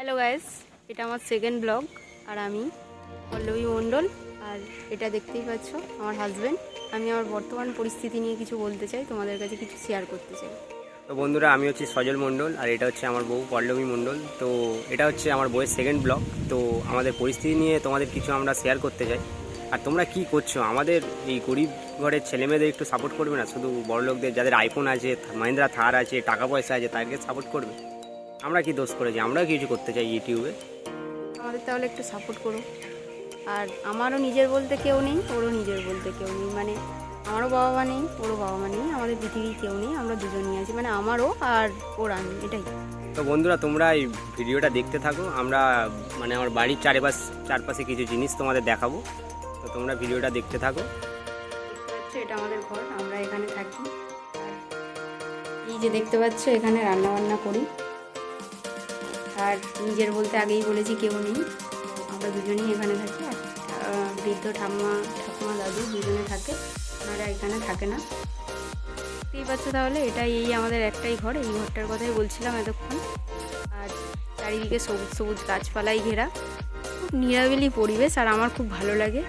Hello guys, এটা আমার second blog. আর আমি পল্লবী মণ্ডল। আর এটা দেখতেই পাচ্ছ আমার হাজব্যান্ড। আমি আমার বর্তমান পরিস্থিতি নিয়ে কিছু বলতে চাই, তোমাদের কাছে কিছু শেয়ার করতে চাই। তো বন্ধুরা, আমি হচ্ছি সজল মণ্ডল আর এটা হচ্ছে আমার বউ পল্লবী মণ্ডল। তো এটা হচ্ছে আমার বউয়ের সেকেন্ড ব্লগ। তো আমাদের পরিস্থিতি নিয়ে তোমাদের কিছু আমরা শেয়ার করতে চাই। আর তোমরা কি করছো, আমাদের এই গরিব ঘরের ছেলেমেয়েদের একটু সাপোর্ট করবে না? শুধু বড় লোকদের, যাদের আইফোন আছে, মাহিন্দ্রা থার আছে, টাকা পয়সা আছে, তাদেরকে সাপোর্ট করবে। আমরা কি দোষ করেছি? আমরাও কিছু করতে চাই ইউটিউবে। আমাদের তাহলে একটু সাপোর্ট করো। আর আমারও নিজের বলতে কেউ নেই, ওরও নিজের বলতে কেউ নেই। মানে আমারও বাবা মা নেই, ওরও বাবা মা নেই, আমাদের পৃথিবীর কেউ নেই, আমরা দুজনই আছি। মানে আমারও আর ওর আমি, এটাই। তো বন্ধুরা, তোমরা এই ভিডিওটা দেখতে থাকো। আমরা আমার বাড়ির চারপাশে কিছু জিনিস তোমাদের দেখাবো। তো তোমরা ভিডিওটা দেখতে থাকো। দেখতে পাচ্ছ এটা আমাদের ঘর, আমরা এখানে থাকি। আর এই যে দেখতে পাচ্ছ এখানে রান্না বান্না করি। আর নিজের বলতে আগেই বলেছি কেউ নেই, আমরা দুজনেই এখানে থাকি। আর বৃদ্ধ ঠাকুমা দাদু দুজনে থাকে, ওনারা এখানে থাকে না। দেখতেই পাচ্ছ তাহলে, এটাই আমাদের একটাই ঘর। এই ঘরটার কথাই বলছিলাম এতক্ষণ। আর চারিদিকে সবুজ সবুজ গাছপালাই ঘেরা, খুব নিরাবিলি পরিবেশ। আর আমার খুব ভালো লাগে,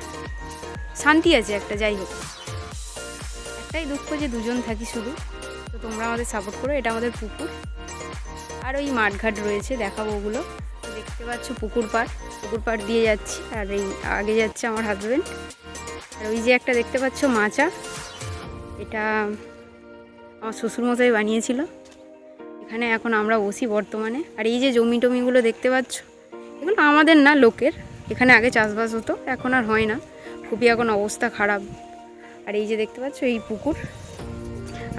শান্তি আছে একটা। যাই হোক, একটাই দুঃখ যে দুজন থাকি শুধু। তো তোমরা আমাদের সাপোর্ট করো। এটা আমাদের পুকুর, আর ওই মাঠঘাট রয়েছে, দেখাবো ওগুলো। দেখতে পাচ্ছ পুকুর পাড় দিয়ে যাচ্ছি। আর এই আগে যাচ্ছে আমার হাজব্যান্ড। আর ওই যে একটা দেখতে পাচ্ছ মাচা, এটা আমার শ্বশুরমশাই বানিয়েছিল। এখানে এখন আমরা বসি বর্তমানে। আর এই যে জমি টমিগুলো দেখতে পাচ্ছ, এগুলো আমাদের না, লোকের। এখানে আগে চাষবাস হতো, এখন আর হয় না, খুবই এখন অবস্থা খারাপ। আর এই যে দেখতে পাচ্ছ এই পুকুর।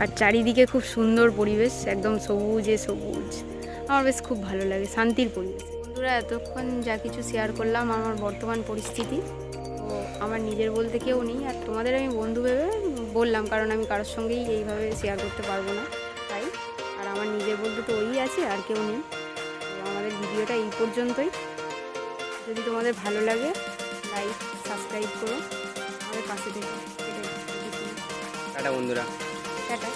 আর চারিদিকে খুব সুন্দর পরিবেশ, একদম সবুজে সবুজ। আমার বেশ খুব ভালো লাগে, শান্তির পরিবেশ। বন্ধুরা, এতক্ষণ যা কিছু শেয়ার করলাম আমার বর্তমান পরিস্থিতি, তো আমার নিজের বলতে কেউ নেই। আর তোমাদের আমি বন্ধু ভেবে বললাম, কারণ আমি কারোর সঙ্গেই এইভাবে শেয়ার করতে পারবো না, তাই। আর আমার নিজের বলতে তো ওই আছে, আর কেউ নেই। তো আমাদের ভিডিওটা এই পর্যন্তই। যদি তোমাদের ভালো লাগে, লাইক সাবস্ক্রাইব করো, আমাদের পাশে থেকে। টাটা বন্ধুরা। টাটা।